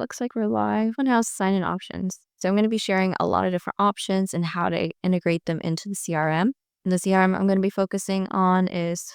looks like we're live on House sign-in options. So I'm going to be sharing a lot of different options and how to integrate them into the CRM. And the CRM I'm going to be focusing on is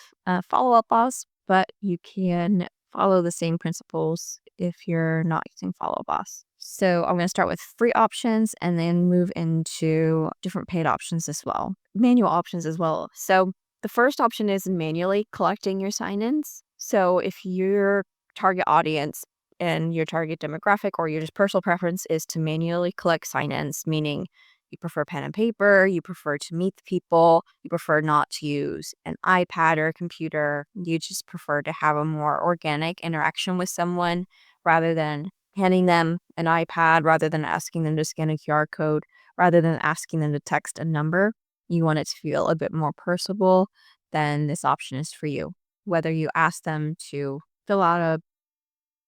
Follow-Up Boss, but you can follow the same principles if you're not using Follow-Up Boss. So I'm going to start with free options and then move into different paid options as well, manual options as well. So the first option is manually collecting your sign-ins. So if your target audience and your target demographic or your just personal preference is to manually collect sign-ins, meaning you prefer pen and paper, you prefer to meet the people, you prefer not to use an iPad or a computer, you just prefer to have a more organic interaction with someone rather than handing them an iPad, rather than asking them to scan a QR code, rather than asking them to text a number. You want it to feel a bit more personable, then this option is for you. Whether you ask them to fill out a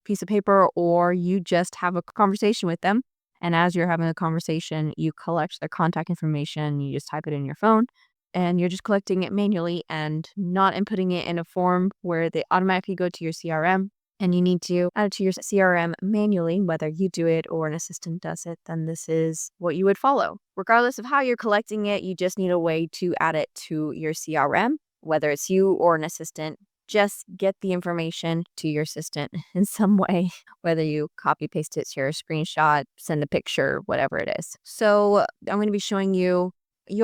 piece of paper or you just have a conversation with them, and as you're having a conversation, you collect their contact information, you just type it in your phone, and you're just collecting it manually and not inputting it in a form where they automatically go to your CRM and you need to add it to your CRM manually. Whether you do it or an assistant does it, then this is what you would follow. Regardless of how you're collecting it, you just need a way to add it to your CRM, whether it's you or an assistant. Just get the information to your assistant in some way, whether you copy paste it, share a screenshot, send a picture, whatever it is. So I'm going to be showing you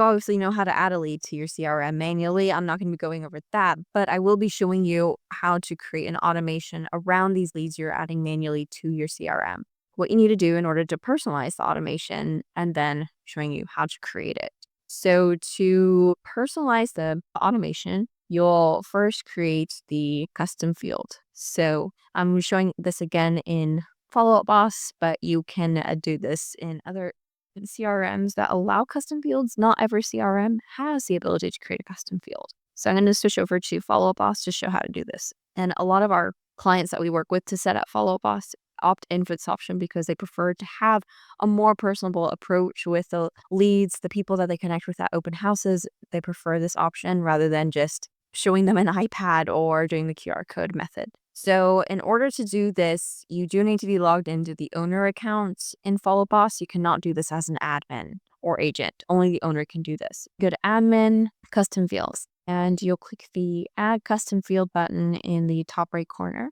obviously know how to add a lead to your CRM manually. I'm not going to be going over that, but I will be showing you how to create an automation around these leads you're adding manually to your CRM. What you need to do in order to personalize the automation, and then showing you how to create it. So to personalize the automation, you'll first create the custom field. So I'm showing this again in Follow-Up Boss, but you can do this in other CRMs that allow custom fields. Not every CRM has the ability to create a custom field. So I'm going to switch over to Follow-Up Boss to show how to do this. And a lot of our clients that we work with to set up Follow-Up Boss opt in for this option because they prefer to have a more personable approach with the leads, the people that they connect with at open houses. They prefer this option rather than just showing them an iPad or doing the QR code method. So in order to do this, you do need to be logged into the owner account in Follow Boss. You cannot do this as an admin or agent. Only the owner can do this. Go to Admin, Custom Fields, and you'll click the Add Custom Field button in the top right corner.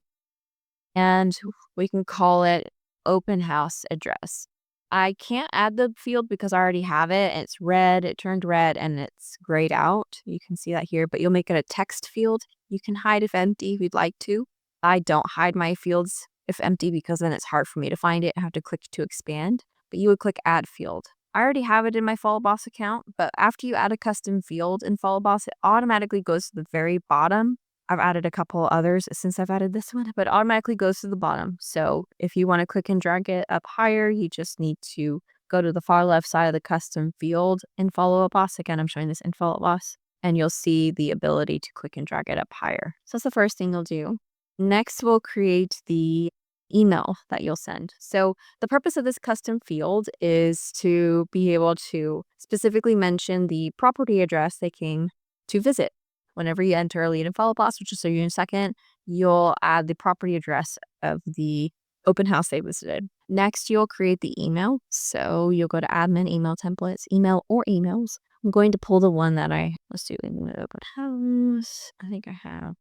And we can call it Open House Address. I can't add the field because I already have it. It's red, it turned red, and it's grayed out. You can see that here, but you'll make it a text field. You can hide if empty if you'd like to. I don't hide my fields if empty because then it's hard for me to find it. I have to click to expand, but you would click Add Field. I already have it in my Follow Boss account, but after you add a custom field in Follow Boss, it automatically goes to the very bottom. I've added a couple others since I've added this one, but automatically goes to the bottom. So if you want to click and drag it up higher, you just need to go to the far left side of the custom field in Follow-Up Boss. Again, I'm showing this in Follow-Up Boss, and you'll see the ability to click and drag it up higher. So that's the first thing you'll do. Next, we'll create the email that you'll send. So the purpose of this custom field is to be able to specifically mention the property address they came to visit. Whenever you enter a lead in Follow Boss, which will show you in a second, you'll add the property address of the open house they visited. Next, you'll create the email. So you'll go to Admin, Email Templates, Email or Emails. I'm going to pull the one that let's do in the open house. I think I have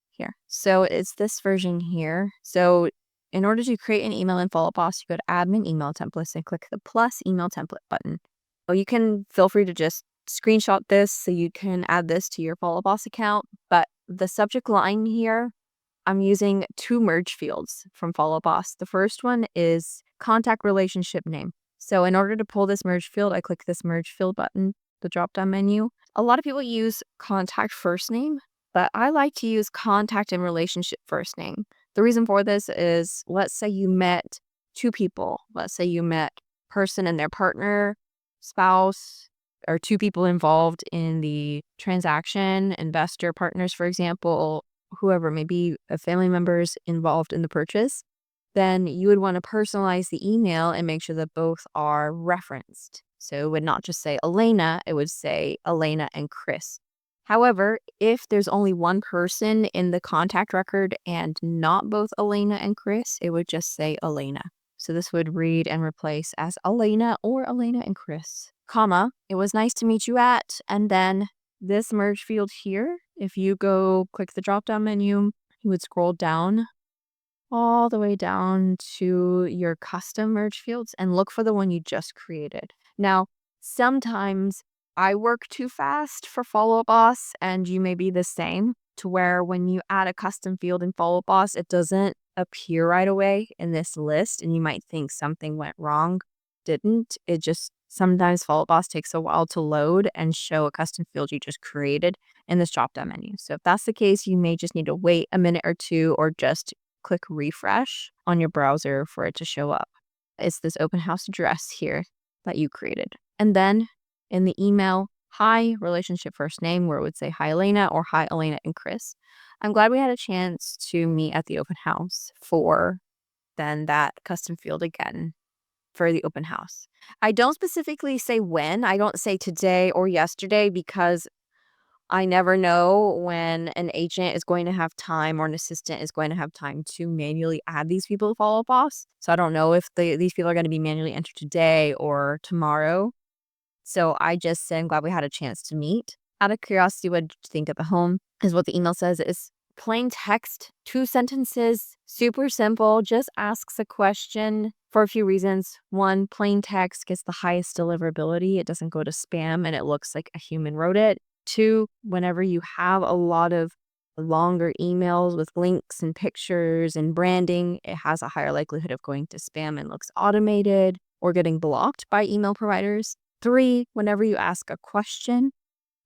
here. So it's this version here. So in order to create an email in Follow Boss, you go to Admin, Email Templates and click the plus email template button. So you can feel free to just screenshot this so you can add this to your Follow Boss account, but the subject line here, I'm using two merge fields from Follow Boss. The first one is contact relationship name. So in order to pull this merge field, I click this merge field button, the drop down menu. A lot of people use contact first name, but I like to use contact and relationship first name. The reason for this is, let's say you met two people. Let's say you met person and their partner, spouse, or two people involved in the transaction, investor, partners, for example, whoever, maybe family members involved in the purchase, then you would want to personalize the email and make sure that both are referenced. So it would not just say Elena, it would say Elena and Chris. However, if there's only one person in the contact record and not both Elena and Chris, it would just say Elena. So this would read and replace as Elena or Elena and Chris, comma, it was nice to meet you at, and then this merge field here, if you go click the drop down menu, you would scroll down all the way down to your custom merge fields and look for the one you just created. Now, sometimes I work too fast for Follow Boss, and you may be the same, to where when you add a custom field in Follow Boss, it doesn't appear right away in this list, and you might think something went wrong. Didn't. It just sometimes Follow Boss takes a while to load and show a custom field you just created in this drop down menu. So if that's the case, you may just need to wait a minute or two, or just click refresh on your browser for it to show up. It's this open house address here that you created. And then in the email, hi, relationship first name, where it would say hi Elena or hi Elena and Chris. I'm glad we had a chance to meet at the open house for then that custom field again for the open house. I don't specifically say when. I don't say today or yesterday because I never know when an agent is going to have time or an assistant is going to have time to manually add these people to Follow Up Boss. So I don't know if these people are going to be manually entered today or tomorrow. So I just said, I'm glad we had a chance to meet. Out of curiosity, what did you think of the home? Is what the email says. Is plain text, 2 sentences, super simple, just asks a question for a few reasons. 1, plain text gets the highest deliverability. It doesn't go to spam and it looks like a human wrote it. 2, whenever you have a lot of longer emails with links and pictures and branding, it has a higher likelihood of going to spam and looks automated or getting blocked by email providers. 3, whenever you ask a question,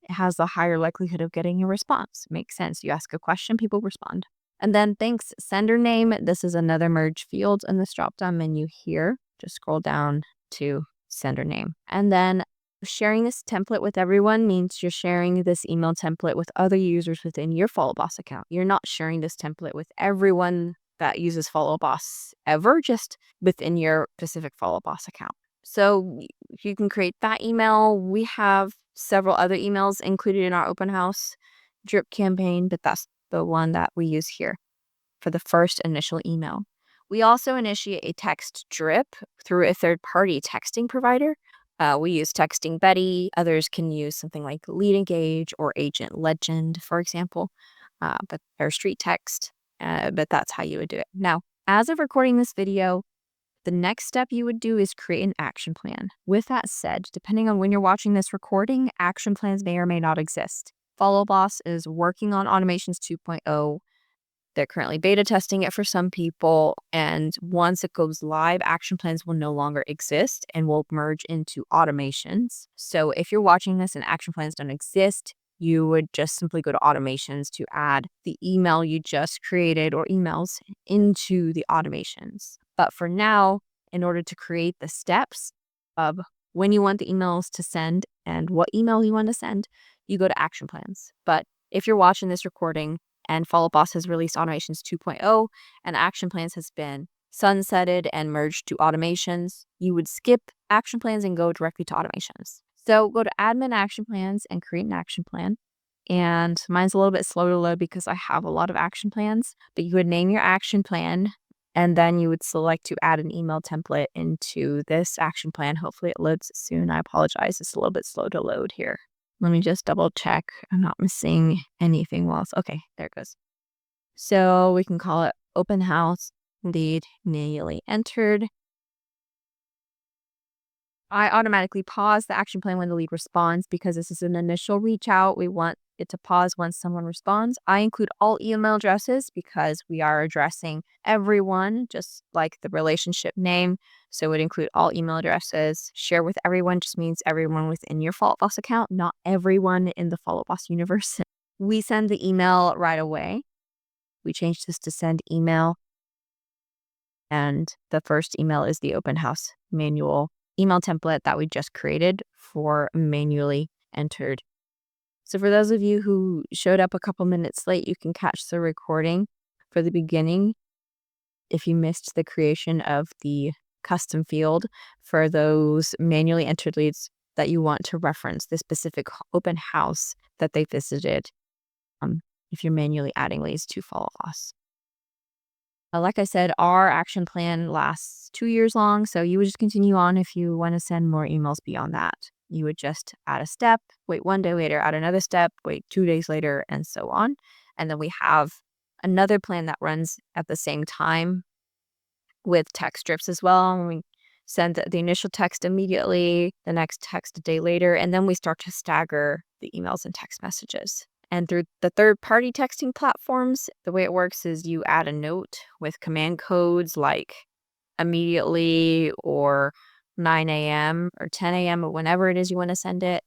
it has a higher likelihood of getting a response. Makes sense. You ask a question, people respond. And then thanks, sender name. This is another merge field in this drop-down menu here. Just scroll down to sender name. And then sharing this template with everyone means you're sharing this email template with other users within your Follow Boss account. You're not sharing this template with everyone that uses Follow Boss ever, just within your specific Follow Boss account. So you can create that email. We have several other emails included in our open house drip campaign, but that's the one that we use here for the first initial email. We also initiate a text drip through a third-party texting provider. We use Texting Betty. Others can use something like Lead Engage or Agent Legend, for example, but or Street Text. But that's how you would do it. Now, as of recording this video, the next step you would do is create an action plan. With that said, depending on when you're watching this recording, action plans may or may not exist. Follow Boss is working on Automations 2.0. They're currently beta testing it for some people, and once it goes live, action plans will no longer exist and will merge into automations. So if you're watching this and action plans don't exist, you would just simply go to automations to add the email you just created or emails into the automations. But for now, in order to create the steps of when you want the emails to send and what email you want to send, you go to action plans. But if you're watching this recording and Follow Boss has released Automations 2.0 and action plans has been sunsetted and merged to automations, you would skip action plans and go directly to automations. So go to admin action plans and create an action plan. And mine's a little bit slow to load because I have a lot of action plans, but you would name your action plan and then you would select to add an email template into this action plan. Hopefully it loads soon. I apologize. It's a little bit slow to load here. Let me just double check. I'm not missing anything else. Okay, there it goes. So we can call it open house lead manually entered. I automatically pause the action plan when the lead responds because this is an initial reach out. We want it to pause once someone responds. I include all email addresses because we are addressing everyone, just like the relationship name. So it would include all email addresses. Share with everyone just means everyone within your Follow Boss account, not everyone in the Follow Boss universe. We send the email right away. We change this to send email. And the first email is the open house manual email template that we just created for manually entered. So for those of you who showed up a couple minutes late, you can catch the recording for the beginning if you missed the creation of the custom field for those manually entered leads that you want to reference the specific open house that they visited if you're manually adding leads to Follow Us. Like I said, our action plan lasts 2 years long, so you would just continue on if you want to send more emails beyond that. You would just add a step, wait 1 day later, add another step, wait 2 days later, and so on. And then we have another plan that runs at the same time with text strips as well. And we send the initial text immediately, the next text a day later, and then we start to stagger the emails and text messages. And through the third-party texting platforms, the way it works is you add a note with command codes like immediately or 9 a.m. or 10 a.m. or whenever it is you want to send it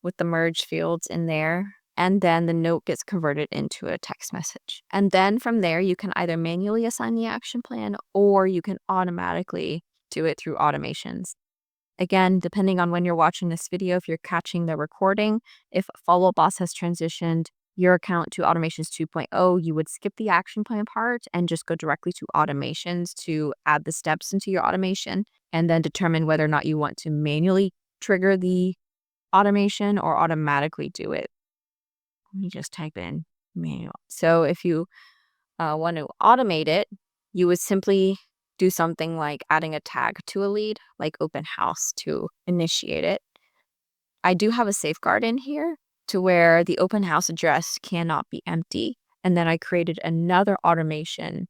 with the merge fields in there. And then the note gets converted into a text message. And then from there, you can either manually assign the action plan or you can automatically do it through automations. Again, depending on when you're watching this video, if you're catching the recording, if Follow Boss has transitioned your account to Automations 2.0, you would skip the action plan part and just go directly to automations to add the steps into your automation and then determine whether or not you want to manually trigger the automation or automatically do it. Let me just type in manual. So if you want to automate it, you would simply do something like adding a tag to a lead, like open house to initiate it. I do have a safeguard in here to where the open house address cannot be empty. And then I created another automation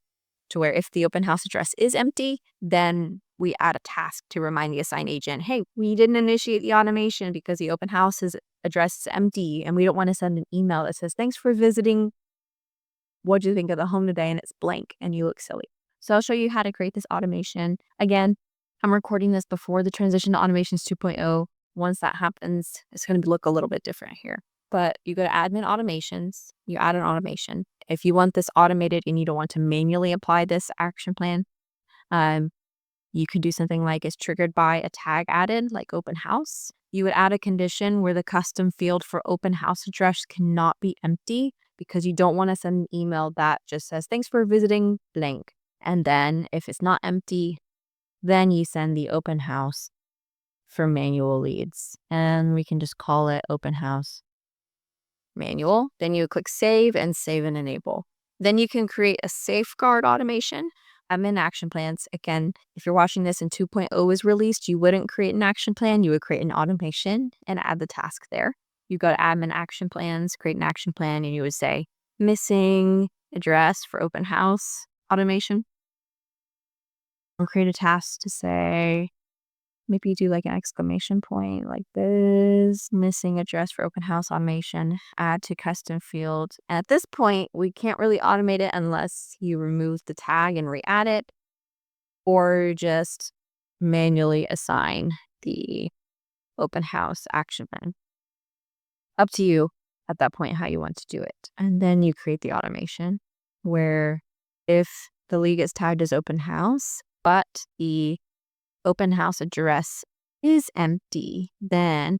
to where if the open house address is empty, then we add a task to remind the assigned agent, hey, we didn't initiate the automation because the open house's address is empty and we don't want to send an email that says, thanks for visiting. What'd you think of the home today? And it's blank and you look silly. So I'll show you how to create this automation. Again, I'm recording this before the transition to Automations 2.0. Once that happens, it's going to look a little bit different here. But you go to Admin Automations, you add an automation. If you want this automated and you don't want to manually apply this action plan, you could do something like it's triggered by a tag added, like open house. You would add a condition where the custom field for open house address cannot be empty because you don't want to send an email that just says, thanks for visiting blank. And then if it's not empty, then you send the open house for manual leads. And we can just call it open house manual. Then you click save and enable. Then you can create a safeguard automation. Admin action plans. Again, if you're watching this and 2.0 is released, you wouldn't create an action plan. You would create an automation and add the task there. You go to admin action plans, create an action plan, and you would say missing address for open house automation. Or create a task to say, maybe do like an exclamation point like this, missing address for open house automation, add to custom field. And at this point, we can't really automate it unless you remove the tag and re-add it or just manually assign the open house action plan. Up to you at that point how you want to do it. And then you create the automation where if the lead gets tagged as open house, but the open house address is empty, then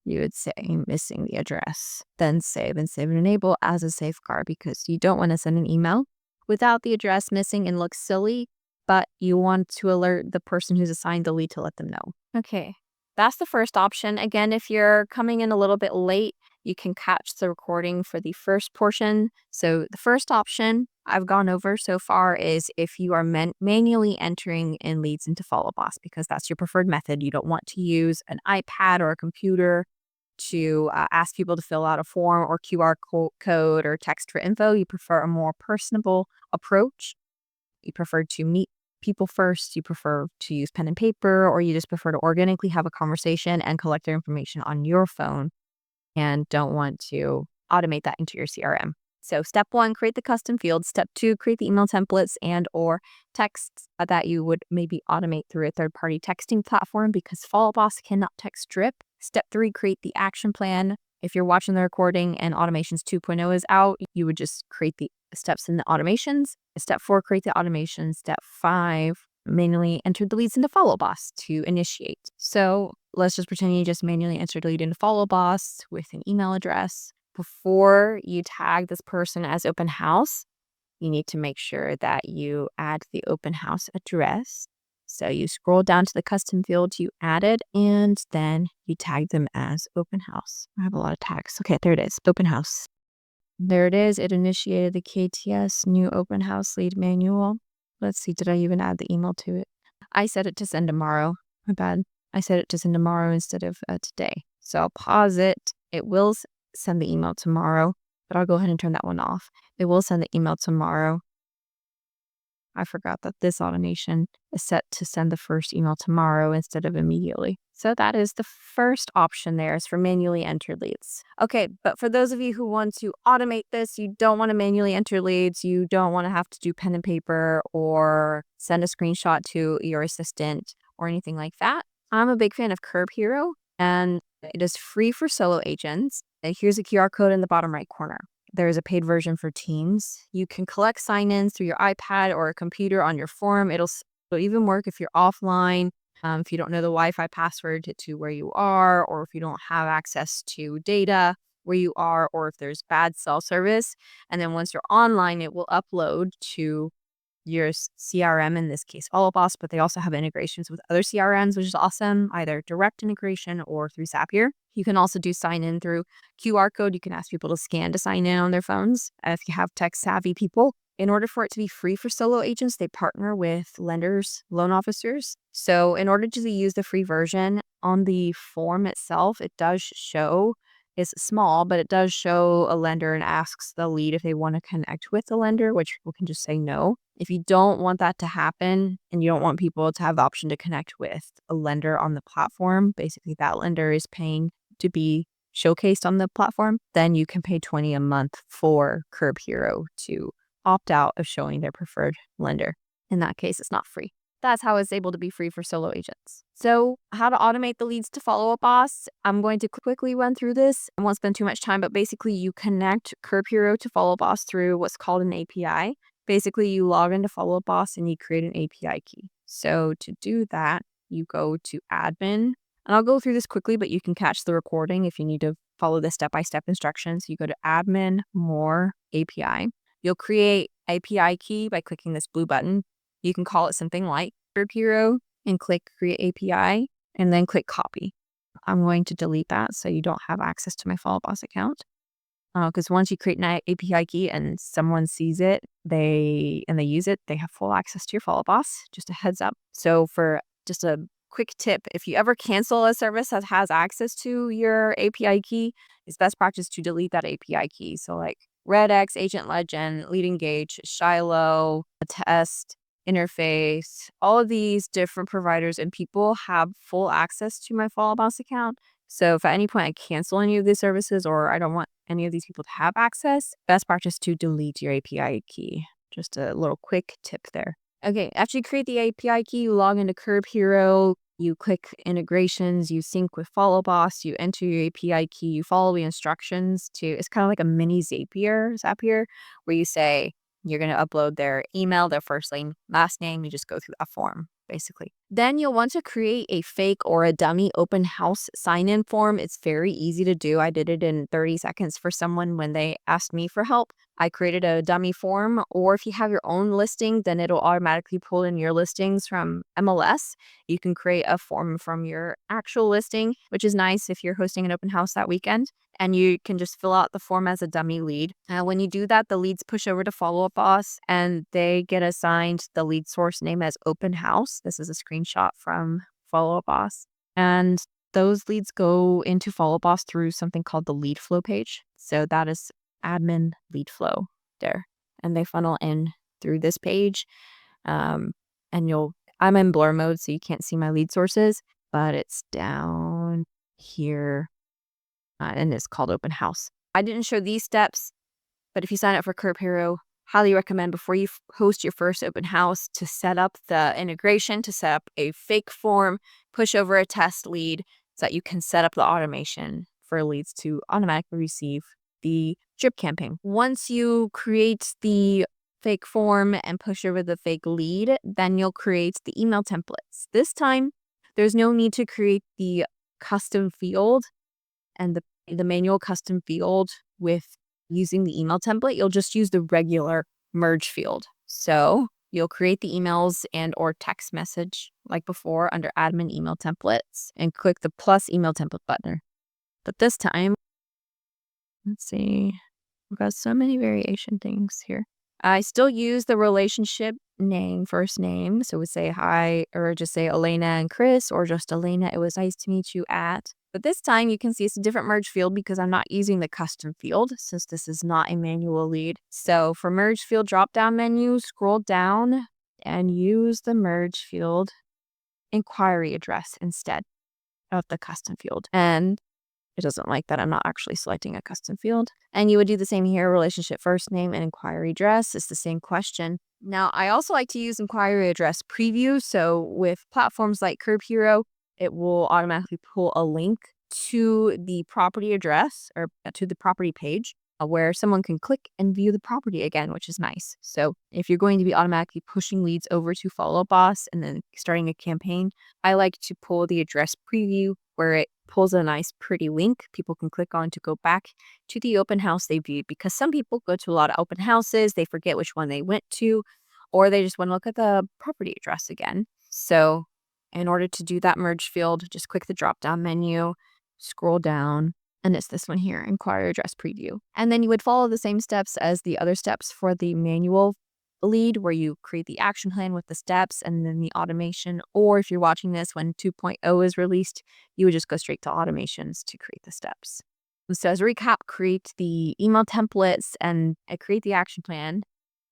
you would say missing the address, then save and enable as a safeguard because you don't want to send an email without the address missing and look silly, but you want to alert the person who's assigned the lead to let them know. Okay, that's the first option. Again, if you're coming in a little bit late, you can catch the recording for the first portion. So the first option I've gone over so far is if you are manually entering in leads into Follow Boss because that's your preferred method. You don't want to use an iPad or a computer to ask people to fill out a form or QR code or text for info. You prefer a more personable approach. You prefer to meet people first. You prefer to use pen and paper, or you just prefer to organically have a conversation and collect their information on your phone and don't want to automate that into your CRM. So step 1, create the custom fields. Step 2, create the email templates and or texts that you would maybe automate through a third-party texting platform because Follow Boss cannot text strip. Step 3, create the action plan. If you're watching the recording and Automations 2.0 is out, you would just create the steps in the automations. Step 4, create the automation. Step 5, manually enter the leads into Follow Boss to initiate. So let's just pretend you just manually entered a lead into Follow Boss with an email address. Before you tag this person as open house, you need to make sure that you add the open house address. So you scroll down to the custom field you added, and then you tag them as open house. I have a lot of tags. Okay, there it is, open house. There it is. It initiated the KTS new open house lead manual. Let's see, did I even add the email to it? I set it to send tomorrow. My bad. I set it to send tomorrow instead of today. So I'll pause it. It will send the email tomorrow, but I'll go ahead and turn that one off. It will send the email tomorrow. I forgot that this automation is set to send the first email tomorrow instead of immediately. So that is the first option there, is for manually entered leads. Okay, but for those of you who want to automate this, you don't want to manually enter leads, you don't want to have to do pen and paper or send a screenshot to your assistant or anything like that. I'm a big fan of Curb Hero, and it is free for solo agents. And here's a QR code in the bottom right corner. There is a paid version for teams. You can collect sign-ins through your iPad or a computer on your phone. It'll even work if you're offline, if you don't know the Wi-Fi password to where you are, or if you don't have access to data where you are, or if there's bad cell service. And then once you're online, it will upload to your CRM, in this case Follow Boss, but they also have integrations with other CRMs, which is awesome, either direct integration or through Zapier. You can also do sign in through QR code. You can ask people to scan to sign in on their phones if you have tech savvy people. In order for it to be free for solo agents, they partner with lenders, loan officers. So in order to use the free version, on the form itself, it does show, it's small, but it does show a lender and asks the lead if they want to connect with the lender, which people can just say no. If you don't want that to happen and you don't want people to have the option to connect with a lender on the platform, basically that lender is paying to be showcased on the platform, then you can pay $20 a month for Curb Hero to opt out of showing their preferred lender. In that case, it's not free. That's how it's able to be free for solo agents. So how to automate the leads to Follow Up Boss. I'm going to quickly run through this. I won't spend too much time, but basically you connect Curb Hero to Follow Up Boss through what's called an API. Basically, you log into Follow Up Boss and you create an API key. So to do that, you go to admin. And I'll go through this quickly, but you can catch the recording if you need to follow the step-by-step instructions. You go to admin, more, API. You'll create API key by clicking this blue button. You can call it something like Curb Hero and click Create API and then click Copy. I'm going to delete that so you don't have access to my Follow Boss account. Because once you create an API key and someone sees it, they use it, they have full access to your Follow Boss. Just a heads up. So for just a quick tip, if you ever cancel a service that has access to your API key, it's best practice to delete that API key. So like RedX, Agent Legend, Lead Engage, Shiloh, Test, Interface, all of these different providers and people have full access to my Follow Boss account. So if at any point I cancel any of these services or I don't want any of these people to have access, best practice to delete your API key. Just a little quick tip there. Okay, after you create the API key, you log into Curb Hero, you click integrations, you sync with Follow Boss, you enter your API key, you follow the instructions it's kind of like a mini Zapier, where you say you're going to upload their email, their first name, last name, you just go through that form, basically. Then you'll want to create a fake or a dummy open house sign-in form. It's very easy to do. I did it in 30 seconds for someone when they asked me for help. I created a dummy form, or if you have your own listing, then it'll automatically pull in your listings from MLS. You can create a form from your actual listing, which is nice if you're hosting an open house that weekend. And you can just fill out the form as a dummy lead. When you do that, the leads push over to Follow Up Boss and they get assigned the lead source name as open house. This is a screenshot from Follow Up Boss. And those leads go into Follow Up Boss through something called the lead flow page. So that is admin lead flow there. And they funnel in through this page. I'm in blur mode, so you can't see my lead sources, but it's down here. And it's called Open House. I didn't show these steps, but if you sign up for Curb Hero, highly recommend before you host your first open house to set up the integration, to set up a fake form, push over a test lead so that you can set up the automation for leads to automatically receive the drip campaign. Once you create the fake form and push over the fake lead, then you'll create the email templates. This time, there's no need to create the custom field and the manual custom field with using the email template. You'll just use the regular merge field. So You'll create the emails and or text message like before under admin email templates and click the plus email template button. But this time, let's see, we've got so many variation things here. I still use the relationship name, first name. So we say hi, or just say Elena and Chris, or just Elena, it was nice to meet you at. But this time you can see it's a different merge field because I'm not using the custom field since this is not a manual lead. So for merge field drop down menu, scroll down and use the merge field inquiry address instead of the custom field. And it doesn't like that I'm not actually selecting a custom field. And you would do the same here, relationship first name and inquiry address. It's the same question. Now, I also like to use inquiry address preview. So with platforms like Curb Hero, it will automatically pull a link to the property address or to the property page where someone can click and view the property again, which is nice. So if you're going to be automatically pushing leads over to Follow Up Boss and then starting a campaign, I like to pull the address preview where it pulls a nice pretty link people can click on to go back to the open house they viewed, because some people go to a lot of open houses, they forget which one they went to, or they just want to look at the property address again. So in order to do that merge field, just click the drop down menu, scroll down, and it's this one here, inquiry address preview. And then you would follow the same steps as the other steps for the manual lead, where you create the action plan with the steps and then the automation. Or if you're watching this when 2.0 is released, you would just go straight to automations to create the steps. So as a recap, create the email templates and create the action plan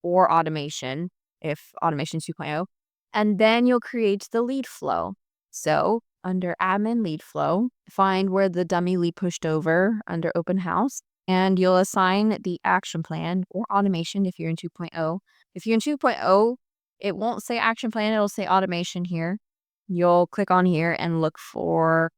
or automation if automation 2.0. And then you'll create the lead flow. So under admin lead flow, find where the dummy lead pushed over under open house, and you'll assign the action plan or automation if you're in 2.0. If you're in 2.0, it won't say action plan, it'll say automation here. You'll click on here and look for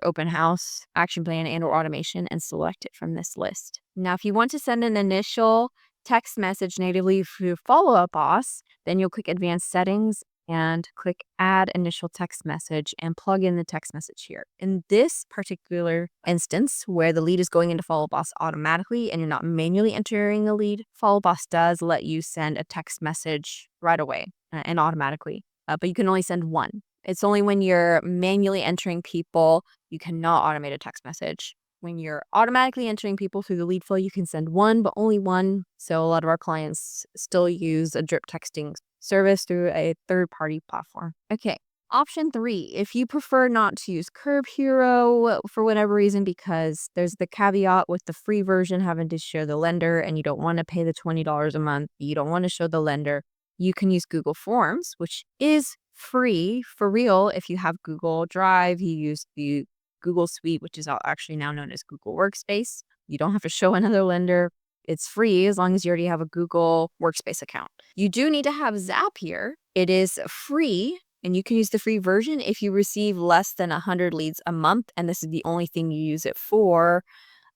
open house, action plan, and or automation and select it from this list. Now, if you want to send an initial text message natively through Follow Up Boss, then you'll click advanced settings and click add initial text message and plug in the text message here. In this particular instance where the lead is going into Follow Boss automatically and you're not manually entering the lead, Follow Boss does let you send a text message right away and automatically, but you can only send one. It's only when you're manually entering people, you cannot automate a text message. When you're automatically entering people through the lead flow, you can send one, but only one. So a lot of our clients still use a drip texting service through a third-party platform. Okay, option 3, if you prefer not to use Curb Hero for whatever reason, because there's the caveat with the free version having to show the lender and you don't want to pay the $20 a month, you don't want to show the lender, you can use Google Forms, which is free for real if you have Google Drive, you use the Google Suite, which is actually now known as Google Workspace. You don't have to show another lender. It's free as long as you already have a Google Workspace account. You do need to have Zapier. It is free, and you can use the free version if you receive less than 100 leads a month, and this is the only thing you use it for.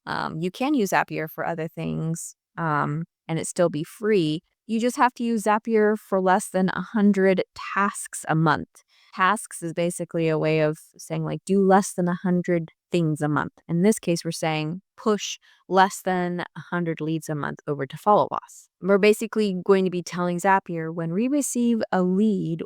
You can use Zapier for other things, and it still be free. You just have to use Zapier for less than 100 tasks a month. Tasks is basically a way of saying like do less than 100 things a month. In this case, we're saying push less than 100 leads a month over to Follow Boss. We're basically going to be telling Zapier when we receive a lead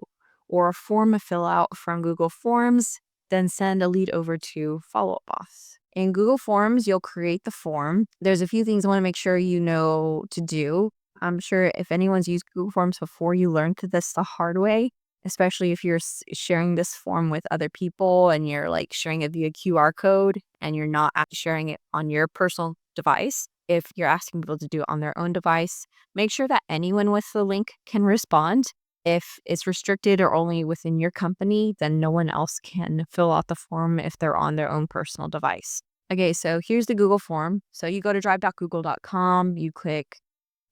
or a form to fill out from Google Forms, then send a lead over to Follow Up Boss. In Google Forms, you'll create the form. There's a few things I want to make sure you know to do. I'm sure if anyone's used Google Forms before, you learned this the hard way, especially if you're sharing this form with other people and you're like sharing it via QR code and you're not actually sharing it on your personal device. If you're asking people to do it on their own device, make sure that anyone with the link can respond. If it's restricted or only within your company, then no one else can fill out the form if they're on their own personal device. Okay, so here's the Google form. So you go to drive.google.com, you click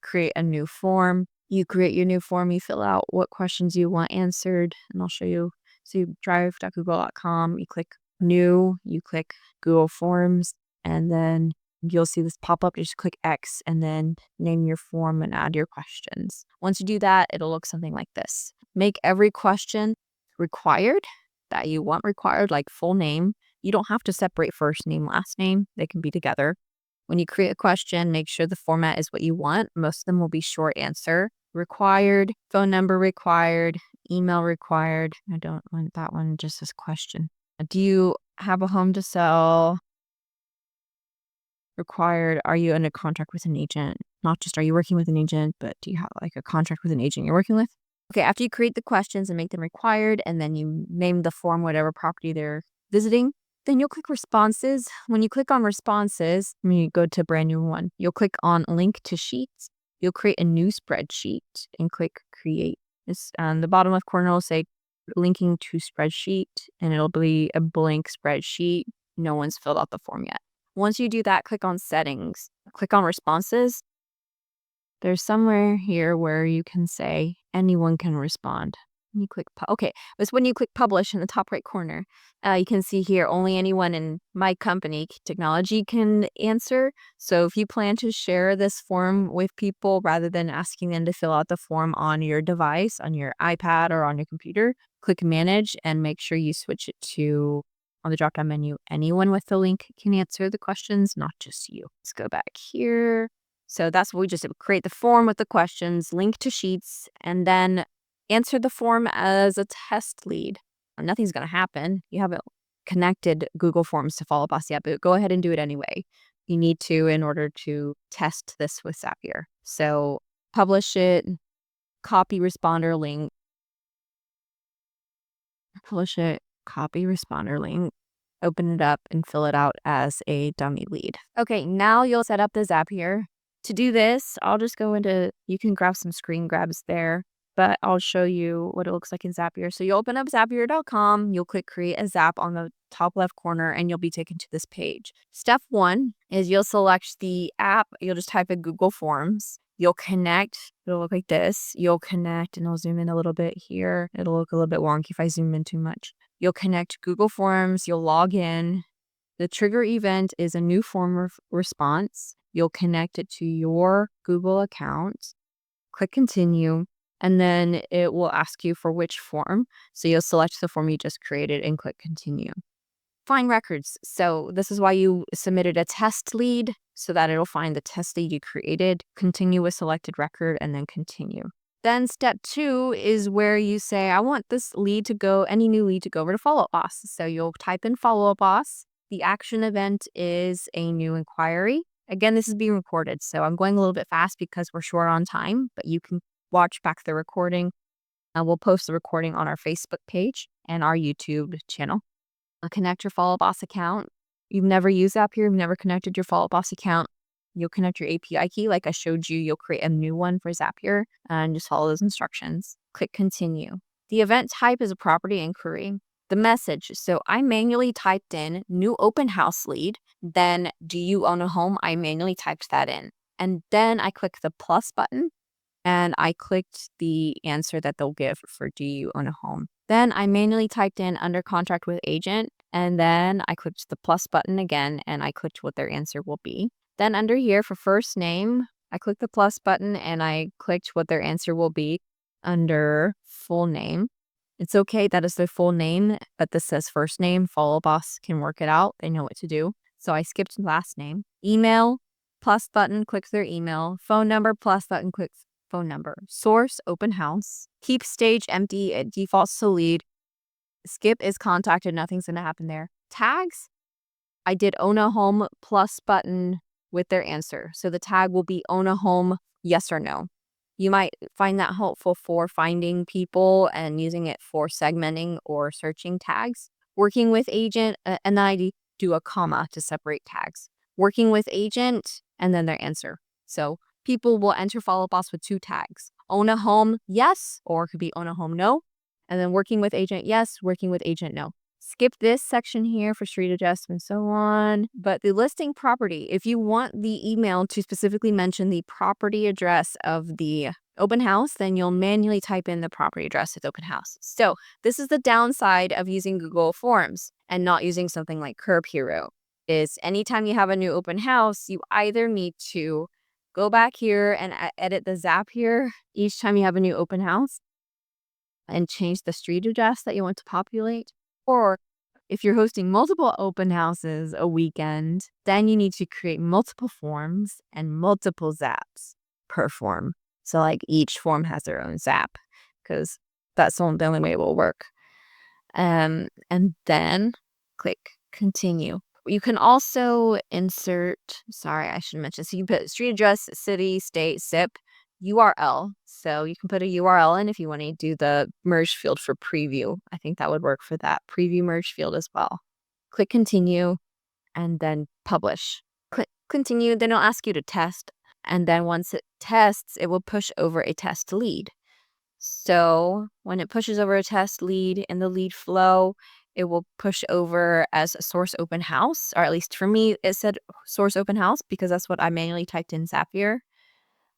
create a new form. You create your new form, you fill out what questions you want answered, and I'll show you. So you drive.google.com, you click new, you click Google Forms, and then you'll see this pop up. You just click X and then name your form and add your questions. Once you do that, it'll look something like this. Make every question required that you want required, like full name. You don't have to separate first name, last name. They can be together. When you create a question, make sure the format is what you want. Most of them will be short answer. required, phone number required, email required. I don't want that one, just as question. Do you have a home to sell? Required. Are you in a contract with an agent? Not just are you working with an agent, but do you have like a contract with an agent you're working with? Okay, after you create the questions and make them required, and then you name the form whatever property they're visiting, then you'll click responses. When you click on responses, when you go to a brand new one, you'll click on link to sheets. You'll create a new spreadsheet and click create. This on the bottom left corner will say linking to spreadsheet, and it'll be a blank spreadsheet. No one's filled out the form yet. Once you do that, click on settings, click on responses. There's somewhere here where you can say anyone can respond. You click, okay, it's when you click publish in the top right corner. You can see here only anyone in my company, technology, can answer. So if you plan to share this form with people rather than asking them to fill out the form on your device, on your iPad or on your computer, click manage and make sure you switch it to, on the drop-down menu, anyone with the link can answer the questions, not just you. Let's go back here. So that's what we just did. Create the form with the questions, link to sheets, and then answer the form as a test lead. Nothing's going to happen. You haven't connected Google Forms to Follow Up Boss yet, but go ahead and do it anyway. You need to in order to test this with Zapier. So publish it, copy responder link, publish it, copy responder link, open it up and fill it out as a dummy lead. Okay, now you'll set up the Zapier. To do this, I'll just go into, you can grab some screen grabs there, but I'll show you what it looks like in Zapier. So you open up Zapier.com, you'll click create a Zap on the top left corner, and you'll be taken to this page. Step 1 is you'll select the app. You'll just type in Google Forms. You'll connect. It'll look like this. You'll connect, and I'll zoom in a little bit here. It'll look a little bit wonky if I zoom in too much. You'll connect Google Forms. You'll log in. The trigger event is a new form response. You'll connect it to your Google account. Click continue, and then it will ask you for which form. So you'll select the form you just created and click continue. Find records. So this is why you submitted a test lead, so that it'll find the test lead you created, continue with selected record, and then continue. Then step 2 is where you say, I want this lead to go, any new lead to go over to Follow Up Boss. So you'll type in Follow Up Boss. The action event is a new inquiry. Again, this is being recorded, so I'm going a little bit fast because we're short on time, but you can watch back the recording. We'll post the recording on our Facebook page and our YouTube channel. Connect your Follow Up Boss account. You've never used Zapier, you've never connected your Follow Up Boss account. You'll connect your API key like I showed you. You'll create a new one for Zapier and just follow those instructions. Click continue. The event type is a property inquiry. The message. So I manually typed in new open house lead. Then do you own a home? I manually typed that in. And then I clicked the plus button and I clicked the answer that they'll give for do you own a home. Then I manually typed in under contract with agent. And then I clicked the plus button again and I clicked what their answer will be. Then under here for first name, I clicked the plus button and I clicked what their answer will be under full name. It's okay that is their full name, but this says first name. Follow Boss can work it out. They know what to do. So I skipped last name. Email, plus button, click their email. Phone number, plus button, click phone number. Source, open house. Keep stage empty. It defaults to lead. Skip is contacted. Nothing's going to happen there. Tags, I did own a home, plus button with their answer. So the tag will be own a home, yes or no. You might find that helpful for finding people and using it for segmenting or searching tags. Working with agent, and then I do a comma to separate tags. Working with agent, and then their answer. So people will enter Follow Up Boss with 2 tags. Own a home, yes, or it could be own a home, no. And then working with agent, yes, working with agent, no. Skip this section here for street address and so on. But the listing property, if you want the email to specifically mention the property address of the open house, then you'll manually type in the property address of the open house. So this is the downside of using Google Forms and not using something like Curb Hero, is anytime you have a new open house, you either need to go back here and edit the Zapier each time you have a new open house and change the street address that you want to populate. Or if you're hosting multiple open houses a weekend, then you need to create multiple forms and multiple Zaps per form. So like each form has their own zap because that's the only way it will work. And then click continue. You can also insert, sorry, I should mention, so you put street address, city, state, zip, URL. So you can put a URL in if you want to do the merge field for preview. I think that would work for that preview merge field as well. Click continue and then publish. Click continue, then it'll ask you to test. And then once it tests, it will push over a test lead. So when it pushes over a test lead in the lead flow, it will push over as a source open house, or at least for me, it said source open house because that's what I manually typed in Zapier.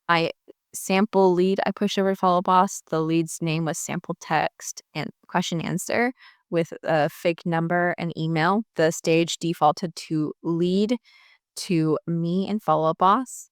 I sample lead, I pushed over follow boss. The lead's name was sample text and question answer with a fake number and email. The stage defaulted to lead to me and follow boss.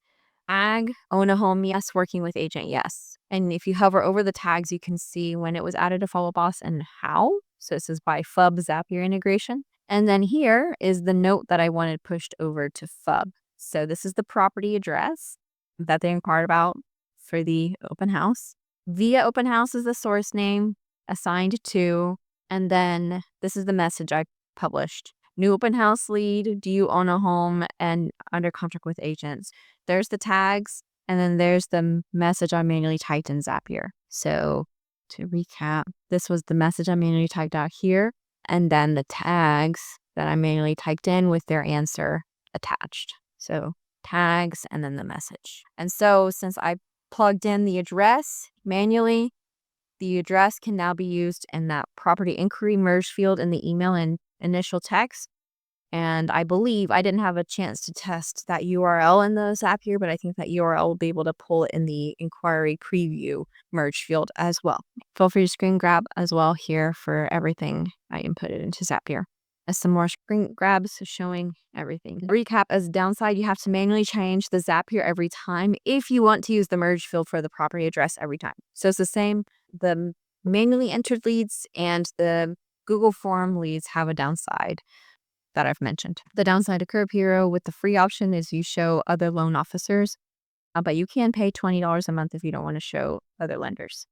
Tag, own a home, yes. Working with agent, yes. And if you hover over the tags, you can see when it was added to follow boss and how. So this is by FUB Zapier integration. And then here is the note that I wanted pushed over to FUB. So this is the property address that they inquired about for the open house. Via open house is the source name assigned to, and then this is the message I published. New open house lead, do you own a home and under contract with agents? There's the tags, and then there's the message I manually typed in Zapier. So to recap, this was the message I manually typed out here, and then the tags that I manually typed in with their answer attached. So tags and then the message. And so since I plugged in the address manually, the address can now be used in that property inquiry merge field in the email and initial text. And I believe I didn't have a chance to test that URL in the Zapier, but I think that URL will be able to pull it in the inquiry preview merge field as well. Feel free to screen grab as well here for everything I inputted into Zapier. As some more screen grabs showing everything. Recap, as a downside, you have to manually change the Zapier every time if you want to use the merge field for the property address every time. So it's the same. The manually entered leads and the Google form leads have a downside that I've mentioned. The downside of Curb Hero with the free option is you show other loan officers, but you can pay $20 a month if you don't want to show other lenders.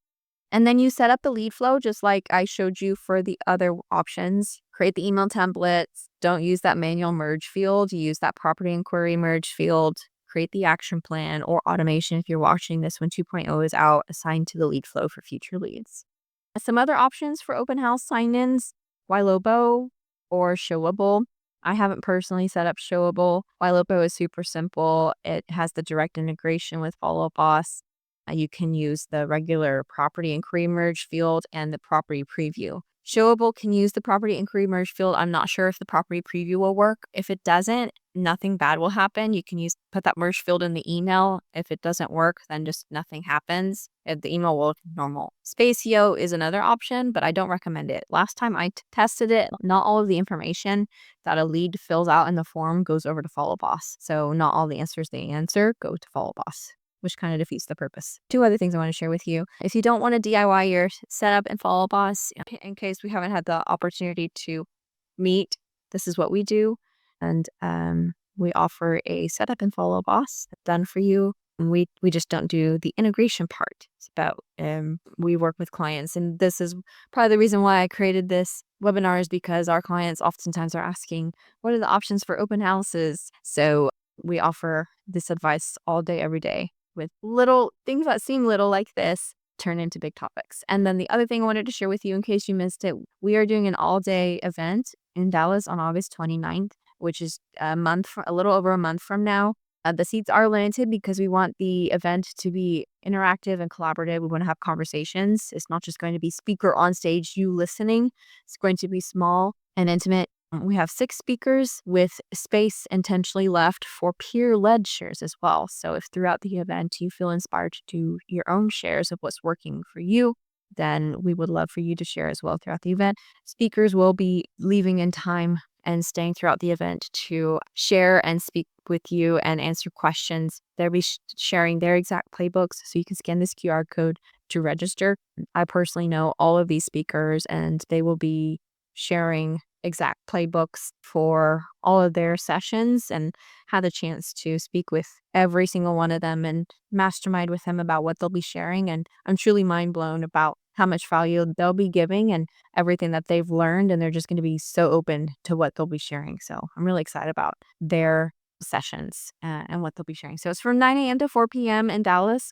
And then you set up the lead flow just like I showed you for the other options. Create the email templates. Don't use that manual merge field. Use that property inquiry merge field. Create the action plan or automation if you're watching this when 2.0 is out, assigned to the lead flow for future leads. Some other options for open house sign-ins, Ylobo or Showable. I haven't personally set up Showable. Ylobo is super simple. It has the direct integration with Follow Boss. You can use the regular property inquiry merge field and the property preview. Showable can use the property inquiry merge field. I'm not sure if the property preview will work. If it doesn't, nothing bad will happen. You can put that merge field in the email. If it doesn't work, then just nothing happens. The email will look normal. Spacio is another option, but I don't recommend it. Last time I tested it, not all of the information that a lead fills out in the form goes over to Follow Boss. So not all the answers they answer go to Follow Boss, which kind of defeats the purpose. Two other things I want to share with you. If you don't want to DIY your setup and Follow Boss, in case we haven't had the opportunity to meet, this is what we do. And we offer a setup and Follow Boss done for you. We just don't do the integration part. It's about we work with clients, and this is probably the reason why I created this webinar, is because our clients oftentimes are asking, what are the options for open houses? So we offer this advice all day, every day, with little things that seem little like this turn into big topics. And then the other thing I wanted to share with you, in case you missed it, we are doing an all-day event in Dallas on August 29th, which is a little over a month from now. The seats are limited because we want the event to be interactive and collaborative. We want to have conversations. It's not just going to be speaker on stage, you listening. It's going to be small and intimate. We have 6 speakers with space intentionally left for peer-led shares as well. So if throughout the event you feel inspired to do your own shares of what's working for you, then we would love for you to share as well throughout the event. Speakers will be leaving in time and staying throughout the event to share and speak with you and answer questions. They'll be sharing their exact playbooks, so you can scan this QR code to register. I personally know all of these speakers, and they will be sharing exact playbooks for all of their sessions and had the chance to speak with every single one of them and mastermind with them about what they'll be sharing. And I'm truly mind blown about how much value they'll be giving and everything that they've learned. And they're just going to be so open to what they'll be sharing. So I'm really excited about their sessions and what they'll be sharing. So it's from 9 a.m. to 4 p.m. in Dallas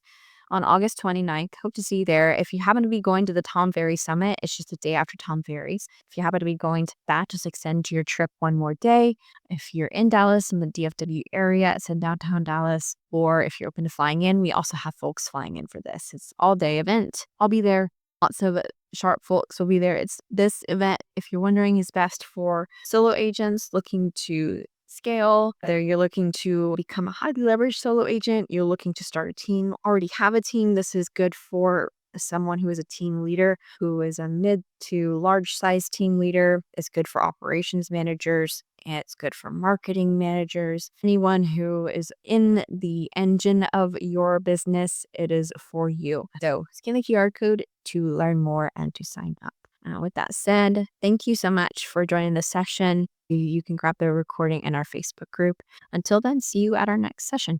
on August 29th. Hope to see you there. If you happen to be going to the Tom Ferry Summit, it's just the day after Tom Ferry's. If you happen to be going to that, just extend your trip one more day. If you're in Dallas in the DFW area, it's in downtown Dallas. Or if you're open to flying in, we also have folks flying in for this. It's all day event. I'll be there. Lots of sharp folks will be there. It's this event, if you're wondering, is best for solo agents looking to scale, whether you're looking to become a highly leveraged solo agent, you're looking to start a team, already have a team. This is good for someone who is a team leader, who is a mid to large size team leader. It's good for operations managers. And it's good for marketing managers. Anyone who is in the engine of your business, it is for you. So scan the QR code to learn more and to sign up. With that said, thank you so much for joining the session. You can grab the recording in our Facebook group. Until then, see you at our next session.